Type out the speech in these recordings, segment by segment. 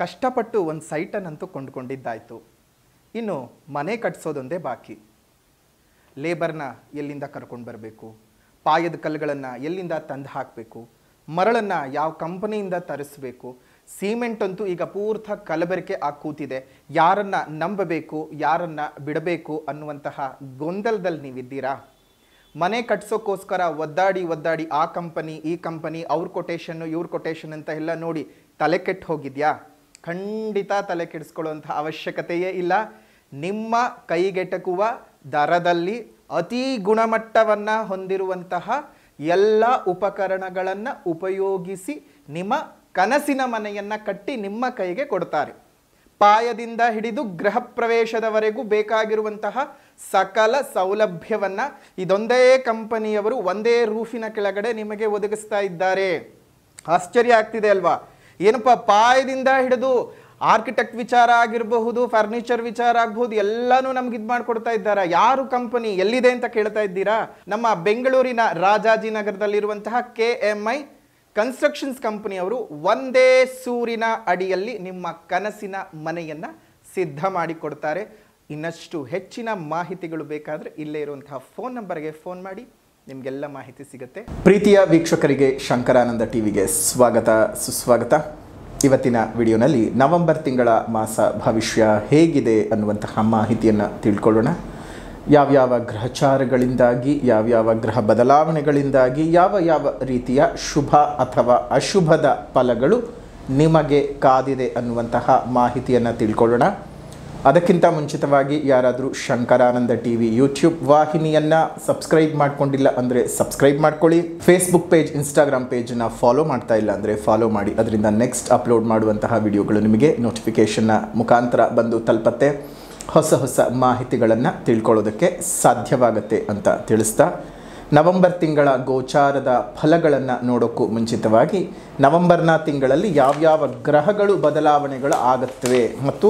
ಕಷ್ಟಪಟ್ಟು ಒಂದು ಸೈಟನ್ನಂತೂ ಕೊಂಡ್ಕೊಂಡಿದ್ದಾಯಿತು. ಇನ್ನು ಮನೆ ಕಟ್ಸೋದೊಂದೇ ಬಾಕಿ. ಲೇಬರ್ನ ಎಲ್ಲಿಂದ ಕರ್ಕೊಂಡು ಬರಬೇಕು, ಪಾಯದ ಕಲ್ಲುಗಳನ್ನು ಎಲ್ಲಿಂದ ತಂದು ಹಾಕಬೇಕು, ಮರಳನ್ನು ಯಾವ ಕಂಪನಿಯಿಂದ ತರಿಸಬೇಕು, ಸಿಮೆಂಟ್ ಅಂತೂ ಈಗ ಪೂರ್ಥ ಕಲಬೆರಕೆ ಆಗಿ ಕೂತಿದೆ. ಯಾರನ್ನು ನಂಬಬೇಕು, ಯಾರನ್ನು ಬಿಡಬೇಕು ಅನ್ನುವಂತಹ ಗೊಂದಲದಲ್ಲಿ ನೀವಿದ್ದೀರಾ? ಮನೆ ಕಟ್ಸೋಕ್ಕೋಸ್ಕರ ಒದ್ದಾಡಿ ಆ ಕಂಪನಿ ಈ ಕಂಪನಿ ಅವ್ರ ಕೊಟೇಶನ್ನು ಇವ್ರ ಕೊಟೇಶನ್ ಅಂತ ಎಲ್ಲ ನೋಡಿ ತಲೆ ಕೆಟ್ಟು ಹೋಗಿದ್ಯಾ? ಖಂಡಿತ ತಲೆ ಕೆಡಿಸ್ಕೊಳ್ಳುವಂಥ ಅವಶ್ಯಕತೆಯೇ ಇಲ್ಲ. ನಿಮ್ಮ ಕೈಗೆಟಕುವ ದರದಲ್ಲಿ ಅತಿ ಗುಣಮಟ್ಟವನ್ನು ಹೊಂದಿರುವಂತಹ ಎಲ್ಲ ಉಪಕರಣಗಳನ್ನು ಉಪಯೋಗಿಸಿ ನಿಮ್ಮ ಕನಸಿನ ಮನೆಯನ್ನು ಕಟ್ಟಿ ನಿಮ್ಮ ಕೈಗೆ ಕೊಡ್ತಾರೆ. ಪಾಯದಿಂದ ಹಿಡಿದು ಗೃಹ ಪ್ರವೇಶದವರೆಗೂ ಬೇಕಾಗಿರುವಂತಹ ಸಕಲ ಸೌಲಭ್ಯವನ್ನು ಇದೊಂದೇ ಕಂಪನಿಯವರು ಒಂದೇ ರೂಫಿನ ಕೆಳಗಡೆ ನಿಮಗೆ ಒದಗಿಸ್ತಾ ಇದ್ದಾರೆ. ಆಶ್ಚರ್ಯ ಆಗ್ತಿದೆ ಅಲ್ವಾ? ಏನಪ್ಪ, ಪಾಯದಿಂದ ಹಿಡಿದು ಆರ್ಕಿಟೆಕ್ಟ್ ವಿಚಾರ ಆಗಿರಬಹುದು, ಫರ್ನಿಚರ್ ವಿಚಾರ ಆಗಬಹುದು, ಎಲ್ಲನೂ ನಮ್ಗೆ ಇದು ಮಾಡಿಕೊಡ್ತಾ ಇದ್ದಾರೆ. ಯಾರು ಕಂಪನಿ, ಎಲ್ಲಿದೆ ಅಂತ ಕೇಳ್ತಾ ಇದ್ದೀರಾ? ನಮ್ಮ ಬೆಂಗಳೂರಿನ ರಾಜಾಜಿನಗರದಲ್ಲಿರುವಂತಹ KMI ಕನ್ಸ್ಟ್ರಕ್ಷನ್ಸ್ ಕಂಪನಿಯವರು ಒಂದೇ ಸೂರಿನ ಅಡಿಯಲ್ಲಿ ನಿಮ್ಮ ಕನಸಿನ ಮನೆಯನ್ನು ಸಿದ್ಧ ಮಾಡಿಕೊಡ್ತಾರೆ. ಇನ್ನಷ್ಟು ಹೆಚ್ಚಿನ ಮಾಹಿತಿಗಳು ಬೇಕಾದರೆ ಇಲ್ಲೇ ಇರುವಂತಹ ಫೋನ್ ನಂಬರ್ಗೆ ಫೋನ್ ಮಾಡಿ, ನಿಮಗೆಲ್ಲ ಮಾಹಿತಿ ಸಿಗುತ್ತೆ. ಪ್ರೀತಿಯ ವೀಕ್ಷಕರಿಗೆ ಶಂಕರಾನಂದ ಟಿವಿಗೆ ಸ್ವಾಗತ ಸುಸ್ವಾಗತ. ಇವತ್ತಿನ ವಿಡಿಯೋನಲ್ಲಿ ನವೆಂಬರ್ ತಿಂಗಳ ಮಾಸ ಭವಿಷ್ಯ ಹೇಗಿದೆ ಅನ್ನುವಂತಹ ಮಾಹಿತಿಯನ್ನು ತಿಳ್ಕೊಳ್ಳೋಣ. ಯಾವ್ಯಾವ ಗ್ರಹಚಾರಗಳಿಂದಾಗಿ, ಯಾವ್ಯಾವ ಗ್ರಹ ಬದಲಾವಣೆಗಳಿಂದಾಗಿ ಯಾವ ರೀತಿಯ ಶುಭ ಅಥವಾ ಅಶುಭದ ಫಲಗಳು ನಿಮಗೆ ಕಾದಿದೆ ಅನ್ನುವಂತಹ ಮಾಹಿತಿಯನ್ನು ತಿಳ್ಕೊಳ್ಳೋಣ. ಅದಕ್ಕಿಂತ ಮುಂಚಿತವಾಗಿ ಯಾರಾದರೂ ಶಂಕರಾನಂದ ಟಿವಿ ಯೂಟ್ಯೂಬ್ ವಾಹಿನಿಯನ್ನು ಸಬ್ಸ್ಕ್ರೈಬ್ ಮಾಡ್ಕೊಂಡಿಲ್ಲ ಅಂದರೆ ಸಬ್ಸ್ಕ್ರೈಬ್ ಮಾಡ್ಕೊಳ್ಳಿ. ಫೇಸ್ಬುಕ್ ಪೇಜ್, ಇನ್ಸ್ಟಾಗ್ರಾಮ್ ಪೇಜನ್ನು ಫಾಲೋ ಮಾಡ್ತಾ ಇಲ್ಲ ಅಂದರೆ ಫಾಲೋ ಮಾಡಿ. ಅದರಿಂದ ನೆಕ್ಸ್ಟ್ ಅಪ್ಲೋಡ್ ಮಾಡುವಂತಹ ವಿಡಿಯೋಗಳು ನಿಮಗೆ ನೋಟಿಫಿಕೇಷನ್ನ ಮುಖಾಂತರ ಬಂದು ತಲುಪತ್ತೆ. ಹೊಸ ಮಾಹಿತಿಗಳನ್ನು ತಿಳ್ಕೊಳ್ಳೋದಕ್ಕೆ ಸಾಧ್ಯವಾಗುತ್ತೆ ಅಂತ ತಿಳಿಸ್ತಾ, ನವೆಂಬರ್ ತಿಂಗಳ ಗೋಚಾರದ ಫಲಗಳನ್ನು ನೋಡೋಕ್ಕೂ ಮುಂಚಿತವಾಗಿ ನವೆಂಬರ್ನ ತಿಂಗಳಲ್ಲಿ ಯಾವ್ಯಾವ ಗ್ರಹಗಳು ಬದಲಾವಣೆಗಳು ಆಗುತ್ತವೆ ಮತ್ತು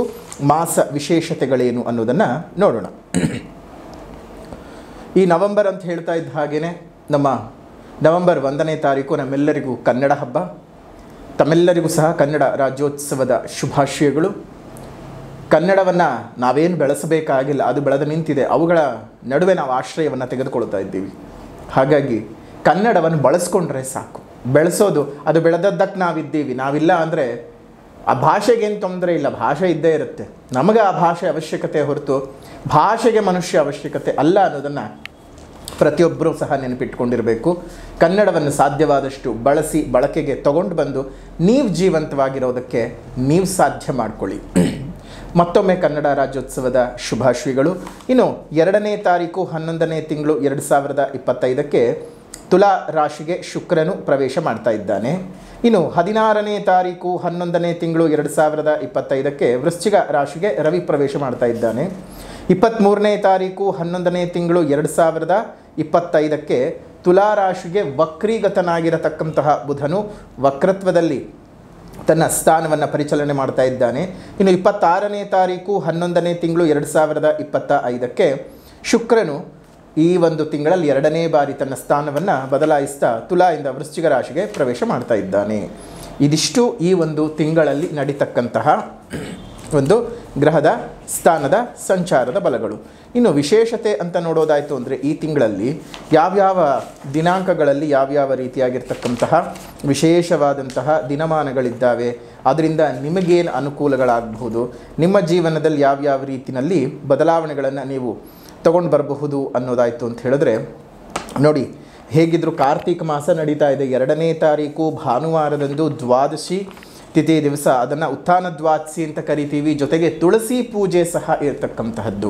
ಮಾಸ ವಿಶೇಷತೆಗಳೇನು ಅನ್ನೋದನ್ನು ನೋಡೋಣ. ಈ ನವೆಂಬರ್ ಅಂತ ಹೇಳ್ತಾ ಇದ್ದ ಹಾಗೆಯೇ ನಮ್ಮ ನವೆಂಬರ್ 1ನೇ ತಾರೀಕು ನಮ್ಮೆಲ್ಲರಿಗೂ ಕನ್ನಡ ಹಬ್ಬ. ತಮ್ಮೆಲ್ಲರಿಗೂ ಸಹ ಕನ್ನಡ ರಾಜ್ಯೋತ್ಸವದ ಶುಭಾಶಯಗಳು. ಕನ್ನಡವನ್ನು ನಾವೇನು ಬೆಳೆಸಬೇಕಾಗಿಲ್ಲ, ಅದು ಬೆಳೆದು ನಿಂತಿದೆ. ಅವುಗಳ ನಡುವೆ ನಾವು ಆಶ್ರಯವನ್ನು ತೆಗೆದುಕೊಳ್ತಾ ಇದ್ದೀವಿ. ಹಾಗಾಗಿ ಕನ್ನಡವನ್ನು ಬಳಸ್ಕೊಂಡ್ರೆ ಸಾಕು. ಬೆಳೆಸೋದು, ಅದು ಬೆಳೆದದ್ದಕ್ಕೆ ನಾವಿದ್ದೀವಿ. ನಾವಿಲ್ಲ ಅಂದರೆ ಆ ಭಾಷೆಗೇನು ತೊಂದರೆ ಇಲ್ಲ, ಭಾಷೆ ಇದ್ದೇ ಇರುತ್ತೆ. ನಮಗೆ ಆ ಭಾಷೆ ಅವಶ್ಯಕತೆ ಹೊರತು ಭಾಷೆಗೆ ಮನುಷ್ಯ ಅವಶ್ಯಕತೆ ಅಲ್ಲ ಅನ್ನೋದನ್ನು ಪ್ರತಿಯೊಬ್ಬರೂ ಸಹ ನೆನಪಿಟ್ಕೊಂಡಿರಬೇಕು. ಕನ್ನಡವನ್ನು ಸಾಧ್ಯವಾದಷ್ಟು ಬಳಸಿ ಬಳಕೆಗೆ ತಗೊಂಡು ಬಂದು ನೀವು ಜೀವಂತವಾಗಿರೋದಕ್ಕೆ ನೀವು ಸಾಧ್ಯ ಮಾಡಿಕೊಳ್ಳಿ. ಮತ್ತೊಮ್ಮೆ ಕನ್ನಡ ರಾಜ್ಯೋತ್ಸವದ ಶುಭಾಶಯಗಳು. ಇನ್ನು 2ನೇ ತಾರೀಕು 11ನೇ ತಿಂಗಳು 2025ಕ್ಕೆ ತುಲಾ ರಾಶಿಗೆ ಶುಕ್ರನು ಪ್ರವೇಶ ಮಾಡ್ತಾ ಇದ್ದಾನೆ. ಇನ್ನು 16ನೇ ತಾರೀಕು 11ನೇ ತಿಂಗಳು 2025ಕ್ಕೆ ವೃಶ್ಚಿಕ ರಾಶಿಗೆ ರವಿ ಪ್ರವೇಶ ಮಾಡ್ತಾ ಇದ್ದಾನೆ. 23ನೇ ತಾರೀಕು 11ನೇ ತಿಂಗಳು 2025ಕ್ಕೆ ತುಲಾ ರಾಶಿಗೆ ವಕ್ರೀಗತನಾಗಿರತಕ್ಕಂತಹ ಬುಧನು ವಕ್ರತ್ವದಲ್ಲಿ ತನ್ನ ಸ್ಥಾನವನ್ನು ಪರಿಚಲನೆ ಮಾಡ್ತಾ ಇದ್ದಾನೆ. ಇನ್ನು 26ನೇ ತಾರೀಕು 11ನೇ ತಿಂಗಳು 2025ಕ್ಕೆ ಶುಕ್ರನು ಈ ಒಂದು ತಿಂಗಳಲ್ಲಿ 2ನೇ ಬಾರಿ ತನ್ನ ಸ್ಥಾನವನ್ನು ಬದಲಾಯಿಸ್ತಾ ತುಲಾಯಿಂದ ವೃಶ್ಚಿಕ ರಾಶಿಗೆ ಪ್ರವೇಶ ಮಾಡ್ತಾ ಇದ್ದಾನೆ. ಇದಿಷ್ಟು ಈ ಒಂದು ತಿಂಗಳಲ್ಲಿ ನಡೀತಕ್ಕಂತಹ ಒಂದು ಗ್ರಹದ ಸ್ಥಾನದ ಸಂಚಾರದ ಬಲಗಳು. ಇನ್ನು ವಿಶೇಷತೆ ಅಂತ ನೋಡೋದಾಯಿತು ಅಂದರೆ ಈ ತಿಂಗಳಲ್ಲಿ ಯಾವ್ಯಾವ ದಿನಾಂಕಗಳಲ್ಲಿ ಯಾವ್ಯಾವ ರೀತಿಯಾಗಿರ್ತಕ್ಕಂತಹ ವಿಶೇಷವಾದಂತಹ ದಿನಮಾನಗಳಿದ್ದಾವೆ, ಅದರಿಂದ ನಿಮಗೇನು ಅನುಕೂಲಗಳಾಗಬಹುದು, ನಿಮ್ಮ ಜೀವನದಲ್ಲಿ ಯಾವ್ಯಾವ ರೀತಿಯಲ್ಲಿ ಬದಲಾವಣೆಗಳನ್ನು ನೀವು ತಗೊಂಡು ಬರಬಹುದು ಅನ್ನೋದಾಯಿತು ಅಂತ ಹೇಳಿದ್ರೆ ನೋಡಿ. ಹೇಗಿದ್ದರೂ ಕಾರ್ತಿಕ ಮಾಸ ನಡೀತಾ ಇದೆ. 2ನೇ ತಾರೀಕು ಭಾನುವಾರದಂದು ದ್ವಾದಶಿ ತಿಥಿ ದಿವಸ, ಅದನ್ನು ಉತ್ಥಾನ ದ್ವಾದಶಿ ಅಂತ ಕರಿತೀವಿ. ಜೊತೆಗೆ ತುಳಸಿ ಪೂಜೆ ಸಹ ಇರತಕ್ಕಂತಹದ್ದು.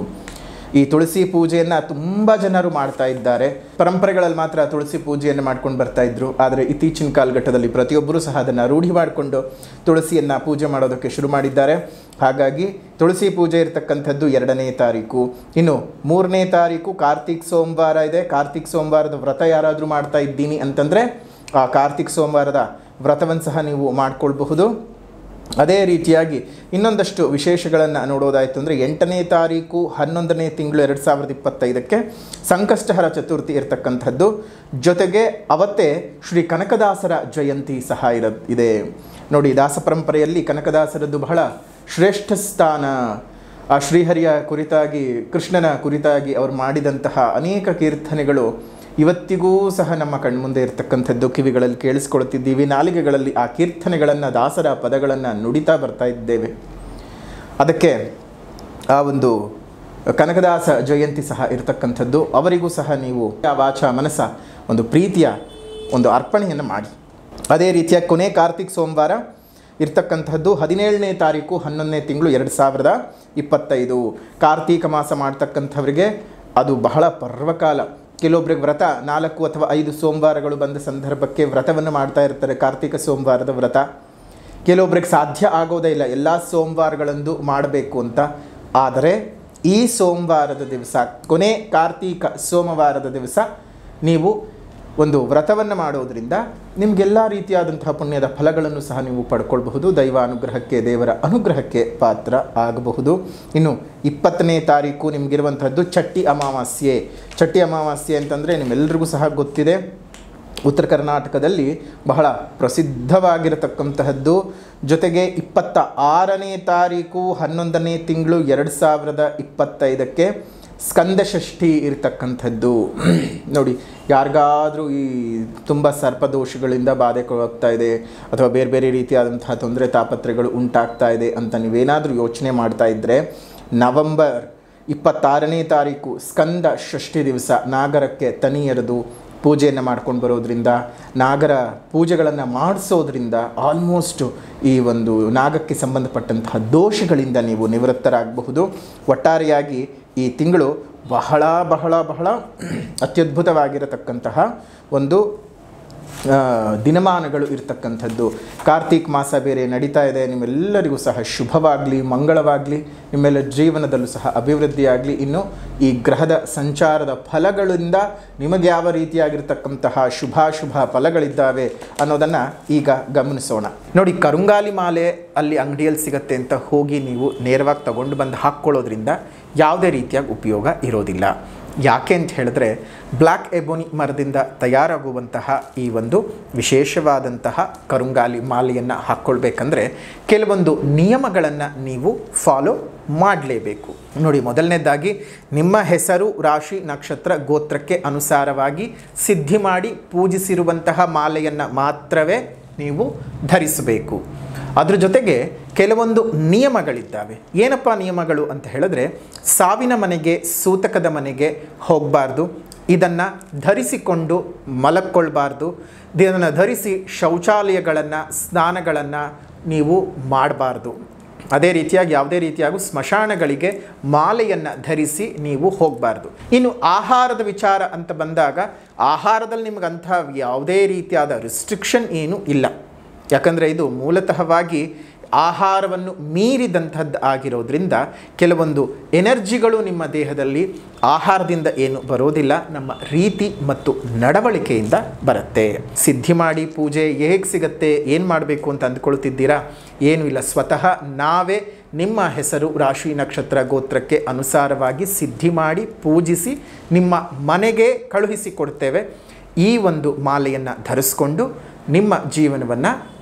ಈ ತುಳಸಿ ಪೂಜೆಯನ್ನು ತುಂಬ ಜನರು ಮಾಡ್ತಾ ಇದ್ದಾರೆ. ಪರಂಪರೆಗಳಲ್ಲಿ ಮಾತ್ರ ತುಳಸಿ ಪೂಜೆಯನ್ನು ಮಾಡ್ಕೊಂಡು ಬರ್ತಾ ಇದ್ರು. ಆದರೆ ಇತ್ತೀಚಿನ ಕಾಲಘಟ್ಟದಲ್ಲಿ ಪ್ರತಿಯೊಬ್ಬರೂ ಸಹ ಅದನ್ನು ರೂಢಿ ಮಾಡಿಕೊಂಡು ತುಳಸಿಯನ್ನು ಪೂಜೆ ಮಾಡೋದಕ್ಕೆ ಶುರು ಮಾಡಿದ್ದಾರೆ. ಹಾಗಾಗಿ ತುಳಸಿ ಪೂಜೆ ಇರತಕ್ಕಂಥದ್ದು 2ನೇ ತಾರೀಕು. ಇನ್ನು 3ನೇ ತಾರೀಕು ಕಾರ್ತಿಕ್ ಸೋಮವಾರ ಇದೆ. ಕಾರ್ತಿಕ್ ಸೋಮವಾರದ ವ್ರತ ಯಾರಾದರೂ ಮಾಡ್ತಾ ಇದ್ದೀನಿ ಅಂತಂದರೆ ಆ ಕಾರ್ತಿಕ್ ಸೋಮವಾರದ ವ್ರತವನ್ನು ಸಹ ನೀವು ಮಾಡಿಕೊಳ್ಬಹುದು. ಅದೇ ರೀತಿಯಾಗಿ ಇನ್ನೊಂದಷ್ಟು ವಿಶೇಷಗಳನ್ನು ನೋಡೋದಾಯಿತು ಅಂದರೆ 8ನೇ ತಾರೀಕು 11ನೇ ತಿಂಗಳು 2025ಕ್ಕೆ ಸಂಕಷ್ಟಹರ ಚತುರ್ಥಿ ಇರತಕ್ಕಂಥದ್ದು. ಜೊತೆಗೆ ಅವತ್ತೇ ಶ್ರೀ ಕನಕದಾಸರ ಜಯಂತಿ ಸಹ ಇದೆ. ನೋಡಿ, ದಾಸ ಪರಂಪರೆಯಲ್ಲಿ ಕನಕದಾಸರದ್ದು ಬಹಳ ಶ್ರೇಷ್ಠ ಸ್ಥಾನ. ಆ ಶ್ರೀಹರಿಯ ಕುರಿತಾಗಿ, ಕೃಷ್ಣನ ಕುರಿತಾಗಿ ಅವರು ಮಾಡಿದಂತಹ ಅನೇಕ ಕೀರ್ತನೆಗಳು ಇವತ್ತಿಗೂ ಸಹ ನಮ್ಮ ಕಣ್ಮುಂದೆ ಇರತಕ್ಕಂಥದ್ದು, ಕಿವಿಗಳಲ್ಲಿ ಕೇಳಿಸ್ಕೊಳ್ತಿದ್ದೀವಿ. ನಾಲಿಗೆಗಳಲ್ಲಿ ಆ ಕೀರ್ತನೆಗಳನ್ನು, ದಾಸರ ಪದಗಳನ್ನು ನುಡಿತಾ ಬರ್ತಾ ಇದ್ದೇವೆ. ಅದಕ್ಕೆ ಆ ಒಂದು ಕನಕದಾಸ ಜಯಂತಿ ಸಹ ಇರತಕ್ಕಂಥದ್ದು. ಅವರಿಗೂ ಸಹ ನೀವು ಆ ವಾಚ ಮನಸ ಒಂದು ಪ್ರೀತಿಯ ಒಂದು ಅರ್ಪಣೆಯನ್ನು ಮಾಡಿ. ಅದೇ ರೀತಿಯ ಕೊನೆ ಕಾರ್ತಿಕ್ ಸೋಮವಾರ ಇರ್ತಕ್ಕಂಥದ್ದು 17ನೇ ತಾರೀಕು 11ನೇ ತಿಂಗಳು 2025. ಕಾರ್ತೀಕ ಮಾಸ ಮಾಡ್ತಕ್ಕಂಥವ್ರಿಗೆ ಅದು ಬಹಳ ಪರ್ವಕಾಲ. ಕೆಲವೊಬ್ಬರಿಗೆ ವ್ರತ 4 ಅಥವಾ 5 ಸೋಮವಾರಗಳು ಬಂದ ಸಂದರ್ಭಕ್ಕೆ ವ್ರತವನ್ನು ಮಾಡ್ತಾ ಇರ್ತಾರೆ, ಕಾರ್ತೀಕ ಸೋಮವಾರದ ವ್ರತ. ಕೆಲವೊಬ್ಬರಿಗೆ ಸಾಧ್ಯ ಆಗೋದೇ ಇಲ್ಲ ಎಲ್ಲ ಸೋಮವಾರಗಳಂದು ಮಾಡಬೇಕು ಅಂತ. ಆದರೆ ಈ ಸೋಮವಾರದ ದಿವಸ, ಕೊನೆ ಕಾರ್ತೀಕ ಸೋಮವಾರದ ದಿವಸ ನೀವು ಒಂದು ವ್ರತವನ್ನು ಮಾಡೋದರಿಂದ ನಿಮಗೆಲ್ಲ ರೀತಿಯಾದಂತಹ ಪುಣ್ಯದ ಫಲಗಳನ್ನು ಸಹ ನೀವು ಪಡ್ಕೊಳ್ಬಹುದು. ದೈವ ಅನುಗ್ರಹಕ್ಕೆ, ದೇವರ ಅನುಗ್ರಹಕ್ಕೆ ಪಾತ್ರ ಆಗಬಹುದು. ಇನ್ನು 20ನೇ ತಾರೀಕು ನಿಮಗಿರುವಂಥದ್ದು ಚಟ್ಟಿ ಅಮಾವಾಸ್ಯೆ. ಚಟ್ಟಿ ಅಮಾವಾಸ್ಯೆ ಅಂತಂದರೆ ನಿಮ್ಮೆಲ್ಲರಿಗೂ ಸಹ ಗೊತ್ತಿದೆ, ಉತ್ತರ ಕರ್ನಾಟಕದಲ್ಲಿ ಬಹಳ ಪ್ರಸಿದ್ಧವಾಗಿರತಕ್ಕಂತಹದ್ದು. ಜೊತೆಗೆ 26ನೇ ತಾರೀಕು 11ನೇ ತಿಂಗಳು 2025ಕ್ಕೆ ಸ್ಕಂದಷಷ್ಠಿ ಇರತಕ್ಕಂಥದ್ದು. ನೋಡಿ, ಯಾರಿಗಾದರೂ ಈ ತುಂಬ ಸರ್ಪದೋಷಗಳಿಂದ ಬಾಧೆಗೊಳಗ್ತಾ ಇದೆ ಅಥವಾ ಬೇರೆ ಬೇರೆ ರೀತಿಯಾದಂತಹ ತೊಂದರೆ ತಾಪತ್ರೆಗಳು ಉಂಟಾಗ್ತಾ ಇದೆ ಅಂತ ನೀವೇನಾದರೂ ಯೋಚನೆ ಮಾಡ್ತಾ ಇದ್ದರೆ, ನವೆಂಬರ್ 26ನೇ ತಾರೀಕು ಸ್ಕಂದ ಷಷ್ಠಿ ದಿವಸ ನಾಗರಕ್ಕೆ ತನಿ ಎರೆದು ಪೂಜೆಯನ್ನು ಮಾಡ್ಕೊಂಡು ಬರೋದ್ರಿಂದ, ನಾಗರ ಪೂಜೆಗಳನ್ನು ಮಾಡಿಸೋದ್ರಿಂದ ಆಲ್ಮೋಸ್ಟ್ ಈ ಒಂದು ನಾಗಕ್ಕೆ ಸಂಬಂಧಪಟ್ಟಂತಹ ದೋಷಗಳಿಂದ ನೀವು ನಿವೃತ್ತರಾಗಬಹುದು. ಒಟ್ಟಾರೆಯಾಗಿ ಈ ತಿಂಗಳು ಬಹಳ ಬಹಳ ಬಹಳ ಅತ್ಯದ್ಭುತವಾಗಿರತಕ್ಕಂತಹ ಒಂದು ದಿನಮಾನಗಳು ಇರತಕ್ಕಂಥದ್ದು. ಕಾರ್ತೀಕ್ ಮಾಸ ಬೇರೆ ನಡೀತಾ ಇದೆ. ನಿಮ್ಮೆಲ್ಲರಿಗೂ ಸಹ ಶುಭವಾಗಲಿ, ಮಂಗಳವಾಗಲಿ, ನಿಮ್ಮೆಲ್ಲ ಜೀವನದಲ್ಲೂ ಸಹ ಅಭಿವೃದ್ಧಿಯಾಗಲಿ. ಇನ್ನು ಈ ಗ್ರಹದ ಸಂಚಾರದ ಫಲಗಳಿಂದ ನಿಮಗೆ ಯಾವ ರೀತಿಯಾಗಿರ್ತಕ್ಕಂತಹ ಶುಭಾಶುಭ ಫಲಗಳಿದ್ದಾವೆ ಅನ್ನೋದನ್ನು ಈಗ ಗಮನಿಸೋಣ. ನೋಡಿ, ಕರುಂಗಾಲಿ ಮಾಲೆ ಅಲ್ಲಿ ಅಂಗಡಿಯಲ್ಲಿ ಸಿಗುತ್ತೆ ಅಂತ ಹೋಗಿ ನೀವು ನೇರವಾಗಿ ತಗೊಂಡು ಬಂದು ಹಾಕ್ಕೊಳ್ಳೋದ್ರಿಂದ ಯಾವುದೇ ರೀತಿಯಾಗಿ ಉಪಯೋಗ ಇರೋದಿಲ್ಲ. ಯಾಕೆ ಅಂತ ಹೇಳಿದ್ರೆ, ಬ್ಲ್ಯಾಕ್ ಎಬೋನಿ ಮರದಿಂದ ತಯಾರಾಗುವಂತಹ ಈ ಒಂದು ವಿಶೇಷವಾದಂತಹ ಕರುಂಗಾಲಿ ಮಾಲೆಯನ್ನು ಹಾಕ್ಕೊಳ್ಬೇಕಂದ್ರೆ ಕೆಲವೊಂದು ನಿಯಮಗಳನ್ನು ನೀವು ಫಾಲೋ ಮಾಡಲೇಬೇಕು. ನೋಡಿ, ಮೊದಲನೇದಾಗಿ ನಿಮ್ಮ ಹೆಸರು, ರಾಶಿ, ನಕ್ಷತ್ರ, ಗೋತ್ರಕ್ಕೆ ಅನುಸಾರವಾಗಿ ಸಿದ್ಧಿ ಮಾಡಿ ಪೂಜಿಸಿರುವಂತಹ ಮಾಲೆಯನ್ನು ಮಾತ್ರವೇ ನೀವು ಧರಿಸಬೇಕು. ಅದ್ರ ಜೊತೆಗೆ ಕೆಲವೊಂದು ನಿಯಮಗಳಿದ್ದಾವೆ. ಏನಪ್ಪ ನಿಯಮಗಳು ಅಂತ ಹೇಳಿದ್ರೆ, ಸಾವಿನ ಮನೆಗೆ, ಸೂತಕದ ಮನೆಗೆ ಹೋಗಬಾರ್ದು, ಇದನ್ನು ಧರಿಸಿಕೊಂಡು ಮಲಕ್ಕೊಳ್ಬಾರ್ದು, ಇದನ್ನು ಧರಿಸಿ ಶೌಚಾಲಯಗಳನ್ನು, ಸ್ನಾನಗಳನ್ನು ನೀವು ಮಾಡಬಾರ್ದು. ಅದೇ ರೀತಿಯಾಗಿ ಯಾವುದೇ ರೀತಿಯಾಗೂ ಸ್ಮಶಾನಗಳಿಗೆ ಮಾಲೆಯನ್ನು ಧರಿಸಿ ನೀವು ಹೋಗಬಾರ್ದು. ಇನ್ನು ಆಹಾರದ ವಿಚಾರ ಅಂತ ಬಂದಾಗ, ಆಹಾರದಲ್ಲಿ ನಿಮಗಂಥ ಯಾವುದೇ ರೀತಿಯಾದ ರಿಸ್ಟ್ರಿಕ್ಷನ್ ಏನೂ ಇಲ್ಲ. ಯಾಕಂದರೆ ಇದು ಮೂಲತಃವಾಗಿ ಆಹಾರವನ್ನು ಮೀರಿದಂಥದ್ದು ಆಗಿರೋದ್ರಿಂದ ಕೆಲವೊಂದು ಎನರ್ಜಿಗಳು ನಿಮ್ಮ ದೇಹದಲ್ಲಿ ಆಹಾರದಿಂದ ಏನು ಬರೋದಿಲ್ಲ, ನಮ್ಮ ರೀತಿ ಮತ್ತು ನಡವಳಿಕೆಯಿಂದ ಬರುತ್ತೆ. ಸಿದ್ಧಿ ಮಾಡಿ ಪೂಜೆ ಹೇಗೆ ಸಿಗುತ್ತೆ, ಏನು ಮಾಡಬೇಕು ಅಂತ ಅಂದ್ಕೊಳ್ತಿದ್ದೀರಾ? ಏನೂ ಇಲ್ಲ, ಸ್ವತಃ ನಾವೇ ನಿಮ್ಮ ಹೆಸರು, ರಾಶಿ, ನಕ್ಷತ್ರ, ಗೋತ್ರಕ್ಕೆ ಅನುಸಾರವಾಗಿ ಸಿದ್ಧಿ ಮಾಡಿ ಪೂಜಿಸಿ ನಿಮ್ಮ ಮನೆಗೆ ಕಳುಹಿಸಿಕೊಡ್ತೇವೆ. ಈ ಒಂದು ಮಾಲೆಯನ್ನು ಧರಿಸ್ಕೊಂಡು ನಿಮ್ಮ ಜೀವನವನ್ನು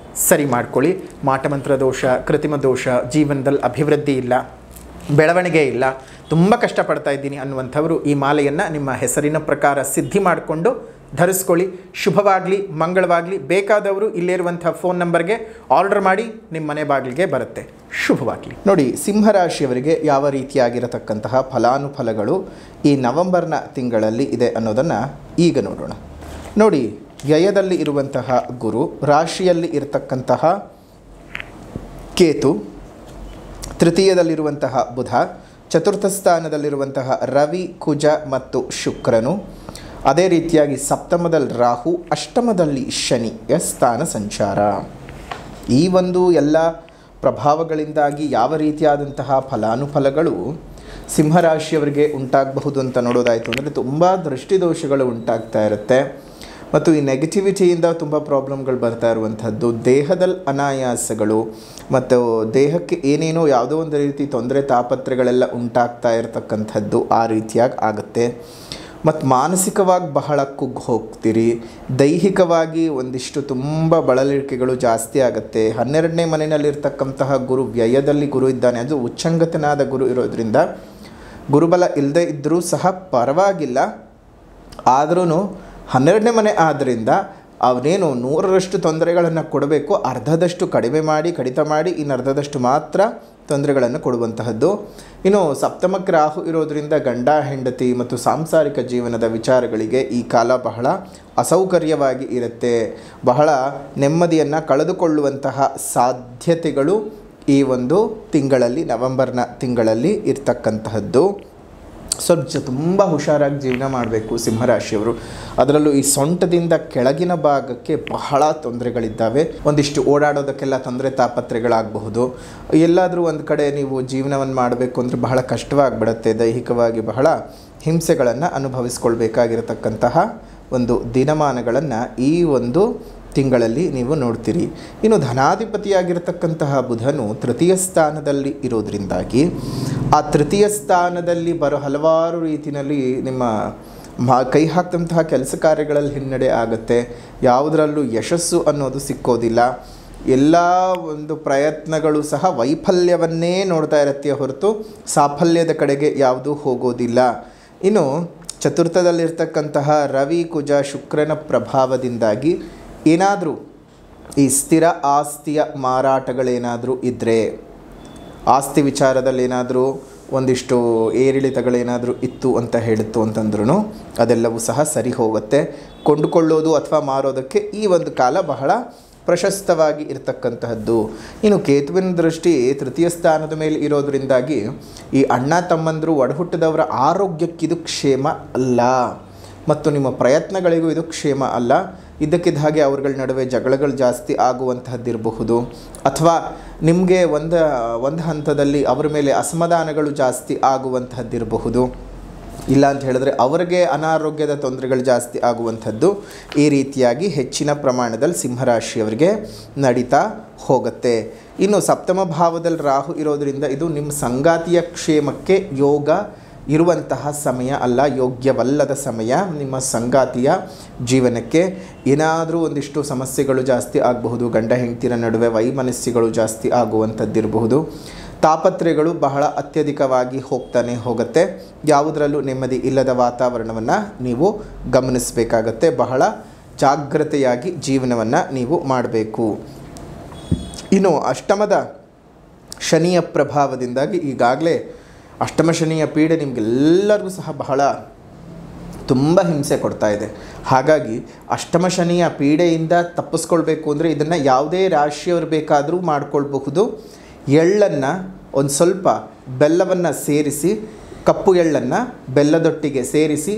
ಸರಿ ಮಾಡ್ಕೊಳ್ಳಿ. ಮಾಟಮಂತ್ರ ದೋಷ, ಕೃತಿಮ ದೋಷ, ಜೀವನದಲ್ಲಿ ಅಭಿವೃದ್ಧಿ ಇಲ್ಲ, ಬೆಳವಣಿಗೆ ಇಲ್ಲ, ತುಂಬ ಕಷ್ಟಪಡ್ತಾ ಇದ್ದೀನಿ ಅನ್ನುವಂಥವರು ಈ ಮಾಲೆಯನ್ನು ನಿಮ್ಮ ಹೆಸರಿನ ಪ್ರಕಾರ ಸಿದ್ಧಿ ಮಾಡಿಕೊಂಡು ಧರಿಸ್ಕೊಳ್ಳಿ. ಶುಭವಾಗಲಿ, ಮಂಗಳವಾಗಲಿ. ಬೇಕಾದವರು ಇಲ್ಲಿರುವಂಥ ಫೋನ್ ನಂಬರ್ಗೆ ಆರ್ಡರ್ ಮಾಡಿ ನಿಮ್ಮ ಮನೆ ಬಾಗಿಲಿಗೆ ಬರುತ್ತೆ. ಶುಭವಾಗಲಿ. ನೋಡಿ, ಸಿಂಹರಾಶಿಯವರಿಗೆ ಯಾವ ರೀತಿಯಾಗಿರತಕ್ಕಂತಹ ಫಲಾನುಫಲಗಳು ಈ ನವೆಂಬರ್ನ ತಿಂಗಳಲ್ಲಿ ಇದೆ ಅನ್ನೋದನ್ನು ಈಗ ನೋಡೋಣ. ನೋಡಿ, ವ್ಯಯದಲ್ಲಿ ಇರುವಂತಹ ಗುರು, ರಾಶಿಯಲ್ಲಿ ಇರತಕ್ಕಂತಹ ಕೇತು, ತೃತೀಯದಲ್ಲಿರುವಂತಹ ಬುಧ, ಚತುರ್ಥ ಸ್ಥಾನದಲ್ಲಿರುವಂತಹ ರವಿ, ಕುಜ ಮತ್ತು ಶುಕ್ರನು, ಅದೇ ರೀತಿಯಾಗಿ ಸಪ್ತಮದಲ್ಲಿ ರಾಹು, ಅಷ್ಟಮದಲ್ಲಿ ಶನಿಯ ಸ್ಥಾನ ಸಂಚಾರ. ಈ ಒಂದು ಎಲ್ಲ ಪ್ರಭಾವಗಳಿಂದಾಗಿ ಯಾವ ರೀತಿಯಾದಂತಹ ಫಲಾನುಫಲಗಳು ಸಿಂಹರಾಶಿಯವರಿಗೆ ಉಂಟಾಗಬಹುದು ಅಂತ ನೋಡೋದಾಯಿತು ಅಂದರೆ, ತುಂಬ ದೃಷ್ಟಿದೋಷಗಳು ಉಂಟಾಗ್ತಾ ಇರುತ್ತೆ ಮತ್ತು ಈ ನೆಗೆಟಿವಿಟಿಯಿಂದ ತುಂಬ ಪ್ರಾಬ್ಲಮ್ಗಳು ಬರ್ತಾ ಇರುವಂಥದ್ದು, ದೇಹದಲ್ಲಿ ಅನಾಯಾಸಗಳು ಮತ್ತು ದೇಹಕ್ಕೆ ಏನೇನೋ ಯಾವುದೋ ಒಂದು ರೀತಿ ತೊಂದರೆ ತಾಪತ್ರೆಗಳೆಲ್ಲ ಉಂಟಾಗ್ತಾ ಇರತಕ್ಕಂಥದ್ದು ಆ ರೀತಿಯಾಗಿ ಆಗುತ್ತೆ. ಮತ್ತು ಮಾನಸಿಕವಾಗಿ ಬಹಳ ಕುಗ್ಗಿ ಹೋಗ್ತೀರಿ. ದೈಹಿಕವಾಗಿ ಒಂದಿಷ್ಟು ತುಂಬ ಬಳಲಿಕೆಗಳು ಜಾಸ್ತಿ ಆಗುತ್ತೆ. 12ನೇ ಮನೆಯಲ್ಲಿರ್ತಕ್ಕಂತಹ ಗುರು ವ್ಯಯದಲ್ಲಿ ಗುರು ಇದ್ದಾನೆ, ಅದು ಉಚ್ಚಂಗತನಾದ ಗುರು ಇರೋದ್ರಿಂದ ಗುರುಬಲ ಇಲ್ಲದೆ ಇದ್ದರೂ ಸಹ ಪರವಾಗಿಲ್ಲ. ಆದ್ರೂ 12ನೇ ಮನೆ ಆದ್ದರಿಂದ ಅವನೇನು 100ರಷ್ಟು ತೊಂದರೆಗಳನ್ನು ಕೊಡಬೇಕು, ಅರ್ಧದಷ್ಟು ಕಡಿತ ಮಾಡಿ ಇನ್ನು ಅರ್ಧದಷ್ಟು ಮಾತ್ರ ತೊಂದರೆಗಳನ್ನು ಕೊಡುವಂತಹದ್ದು. ಇನ್ನು ಸಪ್ತಮಕ್ಕೆ ರಾಹು ಇರೋದರಿಂದ ಗಂಡ ಹೆಂಡತಿ ಮತ್ತು ಸಾಂಸಾರಿಕ ಜೀವನದ ವಿಚಾರಗಳಿಗೆ ಈ ಕಾಲ ಬಹಳ ಅಸೌಕರ್ಯವಾಗಿ ಇರುತ್ತೆ. ಬಹಳ ನೆಮ್ಮದಿಯನ್ನು ಕಳೆದುಕೊಳ್ಳುವಂತಹ ಸಾಧ್ಯತೆಗಳು ಈ ಒಂದು ತಿಂಗಳಲ್ಲಿ, ನವೆಂಬರ್ನ ತಿಂಗಳಲ್ಲಿ ಇರ್ತಕ್ಕಂತಹದ್ದು. ಸ್ವಲ್ಪ ತುಂಬ ಹುಷಾರಾಗಿ ಜೀವನ ಮಾಡಬೇಕು ಸಿಂಹರಾಶಿಯವರು. ಅದರಲ್ಲೂ ಈ ಸೊಂಟದಿಂದ ಕೆಳಗಿನ ಭಾಗಕ್ಕೆ ಬಹಳ ತೊಂದರೆಗಳಿದ್ದಾವೆ. ಒಂದಿಷ್ಟು ಓಡಾಡೋದಕ್ಕೆಲ್ಲ ತೊಂದರೆ ತಾಪತ್ರೆಗಳಾಗಬಹುದು. ಎಲ್ಲಾದರೂ ಒಂದು ಕಡೆ ನೀವು ಜೀವನವನ್ನು ಮಾಡಬೇಕು ಅಂದರೆ ಬಹಳ ಕಷ್ಟವಾಗಿಬಿಡುತ್ತೆ. ದೈಹಿಕವಾಗಿ ಬಹಳ ಹಿಂಸೆಗಳನ್ನು ಅನುಭವಿಸ್ಕೊಳ್ಬೇಕಾಗಿರತಕ್ಕಂತಹ ಒಂದು ದಿನಮಾನಗಳನ್ನು ಈ ಒಂದು ತಿಂಗಳಲ್ಲಿ ನೀವು ನೋಡ್ತೀರಿ. ಇನ್ನು ಧನಾಧಿಪತಿಯಾಗಿರ್ತಕ್ಕಂತಹ ಬುಧನು ತೃತೀಯ ಸ್ಥಾನದಲ್ಲಿ ಇರೋದರಿಂದಾಗಿ ಆ ತೃತೀಯ ಸ್ಥಾನದಲ್ಲಿ ಬರೋ ಹಲವಾರು ರೀತಿಯಲ್ಲಿ ನಿಮ್ಮ ಕೈ ಹಾಕಿದಂತಹ ಕೆಲಸ ಕಾರ್ಯಗಳಲ್ಲಿ ಹಿನ್ನಡೆ ಆಗುತ್ತೆ. ಯಾವುದರಲ್ಲೂ ಯಶಸ್ಸು ಅನ್ನೋದು ಸಿಕ್ಕೋದಿಲ್ಲ. ಎಲ್ಲ ಒಂದು ಪ್ರಯತ್ನಗಳು ಸಹ ವೈಫಲ್ಯವನ್ನೇ ನೋಡ್ತಾ ಇರುತ್ತೆ ಹೊರತು ಸಾಫಲ್ಯದ ಕಡೆಗೆ ಯಾವುದೂ ಹೋಗೋದಿಲ್ಲ. ಇನ್ನು ಚತುರ್ಥದಲ್ಲಿರ್ತಕ್ಕಂತಹ ರವಿ ಕುಜ ಶುಕ್ರನ ಪ್ರಭಾವದಿಂದಾಗಿ ಏನಾದರೂ ಈ ಸ್ಥಿರ ಆಸ್ತಿಯ ಮಾರಾಟಗಳೇನಾದರೂ ಇದ್ದರೆ, ಆಸ್ತಿ ವಿಚಾರದಲ್ಲಿ ಏನಾದರೂ ಒಂದಿಷ್ಟು ಏರಿಳಿತಗಳೇನಾದರೂ ಇತ್ತು ಅಂತ ಹೇಳಿತ್ತು ಅಂತಂದ್ರೂ ಅದೆಲ್ಲವೂ ಸಹ ಸರಿ ಹೋಗುತ್ತೆ. ಕೊಂಡುಕೊಳ್ಳೋದು ಅಥವಾ ಮಾರೋದಕ್ಕೆ ಈ ಒಂದು ಕಾಲ ಬಹಳ ಪ್ರಶಸ್ತವಾಗಿ ಇರತಕ್ಕಂತಹದ್ದು. ಇನ್ನು ಕೇತುವಿನ ದೃಷ್ಟಿ ತೃತೀಯ ಸ್ಥಾನದ ಮೇಲೆ ಇರೋದರಿಂದಾಗಿ ಈ ಅಣ್ಣ ತಮ್ಮಂದರು ಒಡಹುಟ್ಟಿದವರ ಆರೋಗ್ಯಕ್ಕಿದು ಕ್ಷೇಮ ಅಲ್ಲ ಮತ್ತು ನಿಮ್ಮ ಪ್ರಯತ್ನಗಳಿಗೂ ಇದು ಕ್ಷೇಮ ಅಲ್ಲ. ಇದ್ದಕ್ಕಿದ್ದ ಹಾಗೆ ಅವ್ರಗಳ ನಡುವೆ ಜಗಳಗಳು ಜಾಸ್ತಿ ಆಗುವಂತಹದ್ದಿರಬಹುದು, ಅಥವಾ ನಿಮಗೆ ಒಂದು ಹಂತದಲ್ಲಿ ಅವರ ಮೇಲೆ ಅಸಮಾಧಾನಗಳು ಜಾಸ್ತಿ ಆಗುವಂತಹದ್ದಿರಬಹುದು. ಇಲ್ಲ ಅಂತ ಹೇಳಿದ್ರೆ ಅವರಿಗೆ ಅನಾರೋಗ್ಯದ ತೊಂದರೆಗಳು ಜಾಸ್ತಿ ಆಗುವಂಥದ್ದು ಈ ರೀತಿಯಾಗಿ ಹೆಚ್ಚಿನ ಪ್ರಮಾಣದಲ್ಲಿ ಸಿಂಹರಾಶಿಯವರಿಗೆ ನಡೀತಾ ಹೋಗುತ್ತೆ. ಇನ್ನು ಸಪ್ತಮ ಭಾವದಲ್ಲಿ ರಾಹು ಇರೋದರಿಂದ ಇದು ನಿಮ್ಮ ಸಂಗಾತಿಯ ಕ್ಷೇಮಕ್ಕೆ ಯೋಗ ಇರುವಂತಹ ಸಮಯ ಅಲ್ಲ, ಯೋಗ್ಯವಲ್ಲದ ಸಮಯ. ನಿಮ್ಮ ಸಂಗಾತಿಯ ಜೀವನಕ್ಕೆ ಏನಾದರೂ ಒಂದಿಷ್ಟು ಸಮಸ್ಯೆಗಳು ಜಾಸ್ತಿ ಆಗಬಹುದು. ಗಂಡ ಹೆಂಡತಿರ ನಡುವೆ ವೈಮನಸ್ಯಗಳು ಜಾಸ್ತಿ ಆಗುವಂಥದ್ದಿರಬಹುದು. ತಾಪತ್ರೆಗಳು ಬಹಳ ಅತ್ಯಧಿಕವಾಗಿ ಹೋಗ್ತಾನೆ ಹೋಗುತ್ತೆ. ಯಾವುದರಲ್ಲೂ ನೆಮ್ಮದಿ ಇಲ್ಲದ ವಾತಾವರಣವನ್ನು ನೀವು ಗಮನಿಸಬೇಕಾಗತ್ತೆ. ಬಹಳ ಜಾಗ್ರತೆಯಾಗಿ ಜೀವನವನ್ನು ನೀವು ಮಾಡಬೇಕು. ಇನ್ನು ಅಷ್ಟಮದ ಶನಿಯ ಪ್ರಭಾವದಿಂದಾಗಿ ಈಗಾಗಲೇ ಅಷ್ಟಮ ಶನಿಯ ಪೀಡೆ ನಿಮಗೆಲ್ಲರಿಗೂ ಸಹ ಬಹಳ ತುಂಬ ಹಿಂಸೆ ಕೊಡ್ತಾ ಇದೆ. ಹಾಗಾಗಿ ಅಷ್ಟಮ ಶನಿಯ ಪೀಡೆಯಿಂದ ತಪ್ಪಿಸ್ಕೊಳ್ಬೇಕು ಅಂದರೆ ಇದನ್ನು ಯಾವುದೇ ರಾಶಿಯವರು ಬೇಕಾದರೂ ಮಾಡಿಕೊಳ್ಬಹುದು. ಎಳ್ಳನ್ನು ಒಂದು ಸ್ವಲ್ಪ ಬೆಲ್ಲವನ್ನು ಸೇರಿಸಿ, ಕಪ್ಪು ಎಳ್ಳನ್ನು ಬೆಲ್ಲದೊಟ್ಟಿಗೆ ಸೇರಿಸಿ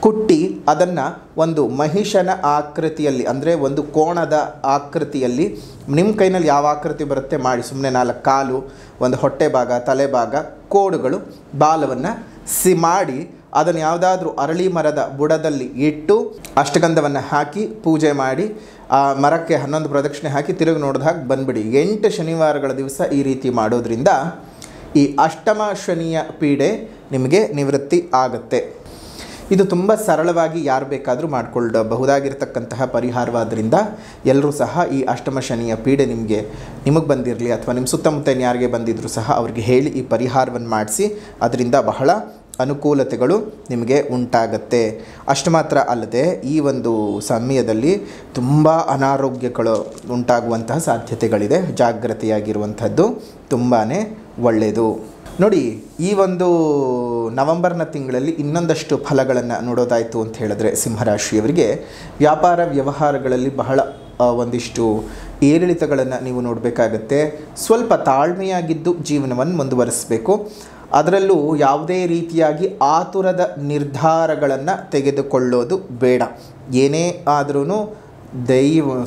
ಕುಟ್ಟಿ ಅದನ್ನು ಒಂದು ಮಹಿಷನ ಆಕೃತಿಯಲ್ಲಿ, ಅಂದರೆ ಒಂದು ಕೋಣದ ಆಕೃತಿಯಲ್ಲಿ, ನಿಮ್ಮ ಕೈನಲ್ಲಿ ಯಾವ ಆಕೃತಿ ಬರುತ್ತೆ ಮಾಡಿ, ಸುಮ್ಮನೆ 4 ಕಾಲು, ಒಂದು ಹೊಟ್ಟೆ ಭಾಗ, ತಲೆ ಭಾಗ, ಕೋಡುಗಳು, ಬಾಲವನ್ನು ಮಾಡಿ ಅದನ್ನು ಯಾವುದಾದ್ರೂ ಅರಳಿ ಮರದ ಬುಡದಲ್ಲಿ ಇಟ್ಟು ಅಷ್ಟಗಂಧವನ್ನು ಹಾಕಿ ಪೂಜೆ ಮಾಡಿ ಆ ಮರಕ್ಕೆ 11 ಪ್ರದಕ್ಷಿಣೆ ಹಾಕಿ ತಿರುಗಿ ನೋಡಿದ ಹಾಗೆ ಬಂದುಬಿಡಿ. 8 ಶನಿವಾರಗಳ ದಿವಸ ಈ ರೀತಿ ಮಾಡೋದ್ರಿಂದ ಈ ಅಷ್ಟಮ ಶನಿಯ ಪೀಡೆ ನಿಮಗೆ ನಿವೃತ್ತಿ ಆಗುತ್ತೆ. ಇದು ತುಂಬ ಸರಳವಾಗಿ ಯಾರು ಬೇಕಾದರೂ ಮಾಡಿಕೊಳ್ಳಬಹುದಾಗಿರ್ತಕ್ಕಂತಹ ಪರಿಹಾರವಾದ್ದರಿಂದ ಎಲ್ಲರೂ ಸಹ ಈ ಅಷ್ಟಮ ಶನಿಯ ಪೀಡೆ ನಿಮಗೆ ಬಂದಿರಲಿ ಅಥವಾ ನಿಮ್ಮ ಸುತ್ತಮುತ್ತ ಯಾರಿಗೆ ಬಂದಿದ್ದರೂ ಸಹ ಅವ್ರಿಗೆ ಹೇಳಿ ಈ ಪರಿಹಾರವನ್ನು ಮಾಡಿಸಿ. ಅದರಿಂದ ಬಹಳ ಅನುಕೂಲತೆಗಳು ನಿಮಗೆ ಉಂಟಾಗತ್ತೆ. ಅಷ್ಟು ಮಾತ್ರ ಅಲ್ಲದೆ ಈ ಒಂದು ಸಮಯದಲ್ಲಿ ತುಂಬ ಅನಾರೋಗ್ಯಗಳು ಉಂಟಾಗುವಂತಹ ಸಾಧ್ಯತೆಗಳಿದೆ. ಜಾಗ್ರತೆಯಾಗಿರುವಂಥದ್ದು ತುಂಬಾ ಒಳ್ಳೆಯದು. ನೋಡಿ, ಈ ಒಂದು ನವೆಂಬರ್ನ ತಿಂಗಳಲ್ಲಿ ಇನ್ನೊಂದಷ್ಟು ಫಲಗಳನ್ನು ನೋಡೋದಾಯಿತು ಅಂತ ಹೇಳಿದ್ರೆ ಸಿಂಹರಾಶಿಯವರಿಗೆ ವ್ಯಾಪಾರ ವ್ಯವಹಾರಗಳಲ್ಲಿ ಬಹಳ ಒಂದಿಷ್ಟು ಏರಿಳಿತಗಳನ್ನು ನೀವು ನೋಡಬೇಕಾಗತ್ತೆ. ಸ್ವಲ್ಪ ತಾಳ್ಮೆಯಾಗಿದ್ದು ಜೀವನವನ್ನು ಮುಂದುವರಿಸಬೇಕು. ಅದರಲ್ಲೂ ಯಾವುದೇ ರೀತಿಯಾಗಿ ಆತುರದ ನಿರ್ಧಾರಗಳನ್ನು ತೆಗೆದುಕೊಳ್ಳೋದು ಬೇಡ. ಏನೇ ಆದ್ರೂ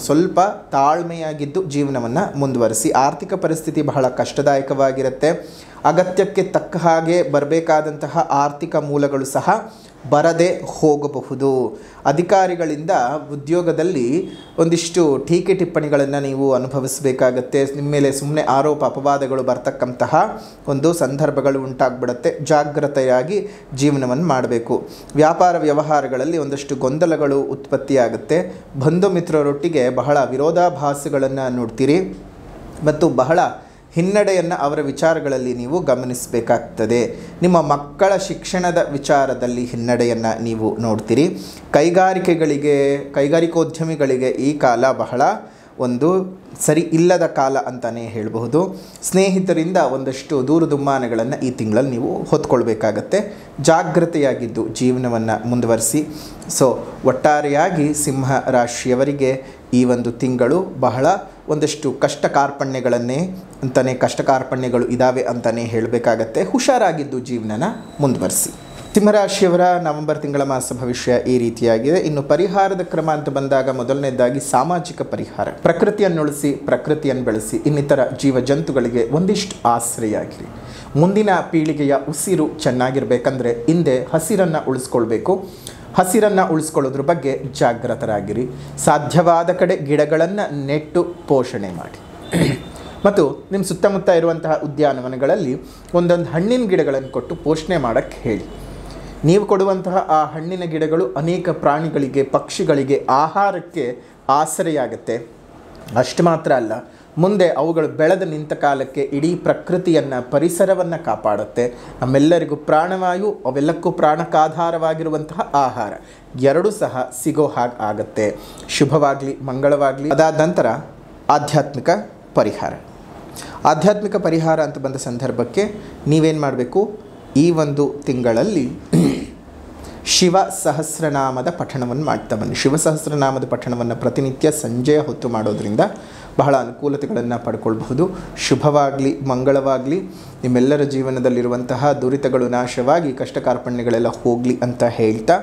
ಸ್ವಲ್ಪ ತಾಳ್ಮೆಯಾಗಿದ್ದು ಜೀವನವನ್ನು ಮುಂದುವರಿಸಿ. ಆರ್ಥಿಕ ಪರಿಸ್ಥಿತಿ ಬಹಳ ಕಷ್ಟದಾಯಕವಾಗಿರುತ್ತೆ. ಅಗತ್ಯಕ್ಕೆ ತಕ್ಕ ಹಾಗೆ ಬರಬೇಕಾದಂತಹ ಆರ್ಥಿಕ ಮೂಲಗಳು ಸಹ ಬರದೆ ಹೋಗಬಹುದು. ಅಧಿಕಾರಿಗಳಿಂದ ಉದ್ಯೋಗದಲ್ಲಿ ಒಂದಿಷ್ಟು ಟೀಕೆ ಟಿಪ್ಪಣಿಗಳನ್ನು ನೀವು ಅನುಭವಿಸಬೇಕಾಗತ್ತೆ. ನಿಮ್ಮ ಮೇಲೆ ಸುಮ್ಮನೆ ಆರೋಪ ಅಪವಾದಗಳು ಬರ್ತಕ್ಕಂತಹ ಒಂದು ಸಂದರ್ಭಗಳು ಉಂಟಾಗ್ಬಿಡುತ್ತೆ. ಜಾಗ್ರತೆಯಾಗಿ ಜೀವನವನ್ನು ಮಾಡಬೇಕು. ವ್ಯಾಪಾರ ವ್ಯವಹಾರಗಳಲ್ಲಿ ಒಂದಷ್ಟು ಗೊಂದಲಗಳು ಉತ್ಪತ್ತಿಯಾಗುತ್ತೆ. ಬಂಧು ಮಿತ್ರರೊಟ್ಟಿಗೆ ಬಹಳ ವಿರೋಧಾಭಾಸಗಳನ್ನು ನೋಡ್ತೀರಿ ಮತ್ತು ಬಹಳ ಹಿನ್ನಡೆಯನ್ನು ಅವರ ವಿಚಾರಗಳಲ್ಲಿ ನೀವು ಗಮನಿಸಬೇಕಾಗ್ತದೆ. ನಿಮ್ಮ ಮಕ್ಕಳ ಶಿಕ್ಷಣದ ವಿಚಾರದಲ್ಲಿ ಹಿನ್ನಡೆಯನ್ನು ನೀವು ನೋಡ್ತೀರಿ. ಕೈಗಾರಿಕೋದ್ಯಮಿಗಳಿಗೆ ಈ ಕಾಲ ಬಹಳ ಒಂದು ಸರಿ ಇಲ್ಲದ ಕಾಲ ಅಂತಲೇ ಹೇಳಬಹುದು. ಸ್ನೇಹಿತರಿಂದ ಒಂದಷ್ಟು ದೂರು ದುಮ್ಮಾನಗಳನ್ನು ಈ ತಿಂಗಳಲ್ಲಿ ನೀವು ಹೊತ್ಕೊಳ್ಬೇಕಾಗತ್ತೆ. ಜಾಗ್ರತೆಯಾಗಿದ್ದು ಜೀವನವನ್ನು ಮುಂದುವರಿಸಿ. ಸೊ ಒಟ್ಟಾರೆಯಾಗಿ ಸಿಂಹ ರಾಶಿಯವರಿಗೆ ಈ ಒಂದು ತಿಂಗಳು ಬಹಳ ಒಂದಷ್ಟು ಕಷ್ಟ ಕಾರ್ಪಣ್ಯಗಳು ಇದ್ದಾವೆ ಅಂತಲೇ ಹೇಳಬೇಕಾಗತ್ತೆ. ಹುಷಾರಾಗಿದ್ದು ಜೀವನನ ಮುಂದುವರಿಸಿ. ಸಿಂಹರಾಶಿಯವರ ನವೆಂಬರ್ ತಿಂಗಳ ಮಾಸ ಭವಿಷ್ಯ ಈ ರೀತಿಯಾಗಿದೆ. ಇನ್ನು ಪರಿಹಾರದ ಕ್ರಮ ಅಂತ ಬಂದಾಗ ಮೊದಲನೇದಾಗಿ ಸಾಮಾಜಿಕ ಪರಿಹಾರ. ಪ್ರಕೃತಿಯನ್ನು ಉಳಿಸಿ, ಪ್ರಕೃತಿಯನ್ನು ಬೆಳೆಸಿ, ಇನ್ನಿತರ ಜೀವಜಂತುಗಳಿಗೆ ಒಂದಿಷ್ಟು ಆಶ್ರಯ ಆಗಿರಿ. ಮುಂದಿನ ಪೀಳಿಗೆಯ ಉಸಿರು ಚೆನ್ನಾಗಿರಬೇಕಂದ್ರೆ ಹಿಂದೆ ಹಸಿರನ್ನು ಉಳಿಸ್ಕೊಳ್ಬೇಕು. ಹಸಿರನ್ನು ಉಳಿಸ್ಕೊಳ್ಳೋದ್ರ ಬಗ್ಗೆ ಜಾಗೃತರಾಗಿರಿ. ಸಾಧ್ಯವಾದ ಕಡೆ ಗಿಡಗಳನ್ನು ನೆಟ್ಟು ಪೋಷಣೆ ಮಾಡಿ. ಮತ್ತು ನಿಮ್ಮ ಸುತ್ತಮುತ್ತ ಇರುವಂತಹ ಉದ್ಯಾನವನಗಳಲ್ಲಿ ಒಂದೊಂದು ಹಣ್ಣಿನ ಗಿಡಗಳನ್ನು ಕೊಟ್ಟು ಪೋಷಣೆ ಮಾಡೋಕ್ಕೆ ಹೇಳಿ. ನೀವು ಕೊಡುವಂತಹ ಆ ಹಣ್ಣಿನ ಗಿಡಗಳು ಅನೇಕ ಪ್ರಾಣಿಗಳಿಗೆ, ಪಕ್ಷಿಗಳಿಗೆ ಆಹಾರಕ್ಕೆ ಆಸರೆಯಾಗುತ್ತೆ. ಅಷ್ಟು ಮಾತ್ರ ಅಲ್ಲ, ಮುಂದೆ ಅವುಗಳು ಬೆಳೆದ ನಿಂತ ಕಾಲಕ್ಕೆ ಇಡೀ ಪ್ರಕೃತಿಯನ್ನು, ಪರಿಸರವನ್ನು ಕಾಪಾಡುತ್ತೆ. ನಮ್ಮೆಲ್ಲರಿಗೂ ಪ್ರಾಣವಾಯು, ಅವೆಲ್ಲಕ್ಕೂ ಪ್ರಾಣಕ್ಕಾಧಾರವಾಗಿರುವಂತಹ ಆಹಾರ ಎರಡೂ ಸಹ ಸಿಗೋ ಹಾಗೆ ಆಗುತ್ತೆ. ಶುಭವಾಗಲಿ, ಮಂಗಳವಾಗಲಿ. ಅದಾದ ನಂತರ ಆಧ್ಯಾತ್ಮಿಕ ಪರಿಹಾರ ಅಂತ ಬಂದ ಸಂದರ್ಭಕ್ಕೆ ನೀವೇನು ಮಾಡಬೇಕು, ಈ ಒಂದು ತಿಂಗಳಲ್ಲಿ ಶಿವ ಸಹಸ್ರನಾಮದ ಪಠಣವನ್ನು ಮಾಡ್ತಾ ಬನ್ನಿ. ಶಿವ ಸಹಸ್ರನಾಮದ ಪಠಣವನ್ನು ಪ್ರತಿನಿತ್ಯ ಸಂಜೆಯ ಹೊತ್ತು ಮಾಡೋದ್ರಿಂದ ಬಹಳ ಅನುಕೂಲತೆಗಳನ್ನು ಪಡ್ಕೊಳ್ಬಹುದು. ಶುಭವಾಗಲಿ, ಮಂಗಳವಾಗಲಿ. ನಿಮ್ಮೆಲ್ಲರ ಜೀವನದಲ್ಲಿರುವಂತಹ ದುರಿತಗಳು ನಾಶವಾಗಿ ಕಷ್ಟ ಕಾರ್ಪಣ್ಯಗಳೆಲ್ಲ ಹೋಗಲಿ ಅಂತ ಹೇಳ್ತಾ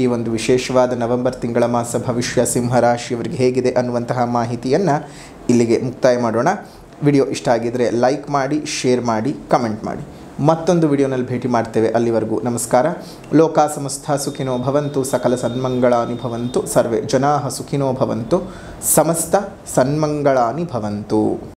ಈ ಒಂದು ವಿಶೇಷವಾದ ನವೆಂಬರ್ ತಿಂಗಳ ಮಾಸ ಭವಿಷ್ಯ ಸಿಂಹರಾಶಿಯವರಿಗೆ ಹೇಗಿದೆ ಅನ್ನುವಂತಹ ಮಾಹಿತಿಯನ್ನು ಇಲ್ಲಿಗೆ ಮುಕ್ತಾಯ ಮಾಡೋಣ. ವಿಡಿಯೋ ಇಷ್ಟ ಆಗಿದ್ದರೆ ಲೈಕ್ ಮಾಡಿ, ಶೇರ್ ಮಾಡಿ, ಕಮೆಂಟ್ ಮಾಡಿ. ಮತ್ತೊಂದು ವಿಡಿಯೋನಲ್ಲಿ ಭೇಟಿ ಮಾಡ್ತೇವೆ. ಅಲ್ಲಿವರೆಗೂ ನಮಸ್ಕಾರ. ಲೋಕ ಸಮಸ್ತ ಸುಖಿನೋ ಭವಂತು, ಸಕಲ ಸನ್ಮಂಗಳಾನಿ ಭವಂತು, ಸರ್ವೇ ಜನಾಃ ಸುಖಿನೋ ಭವಂತು, ಸಮಸ್ತ ಸನ್ಮಂಗಳಾನಿ ಭವಂತು.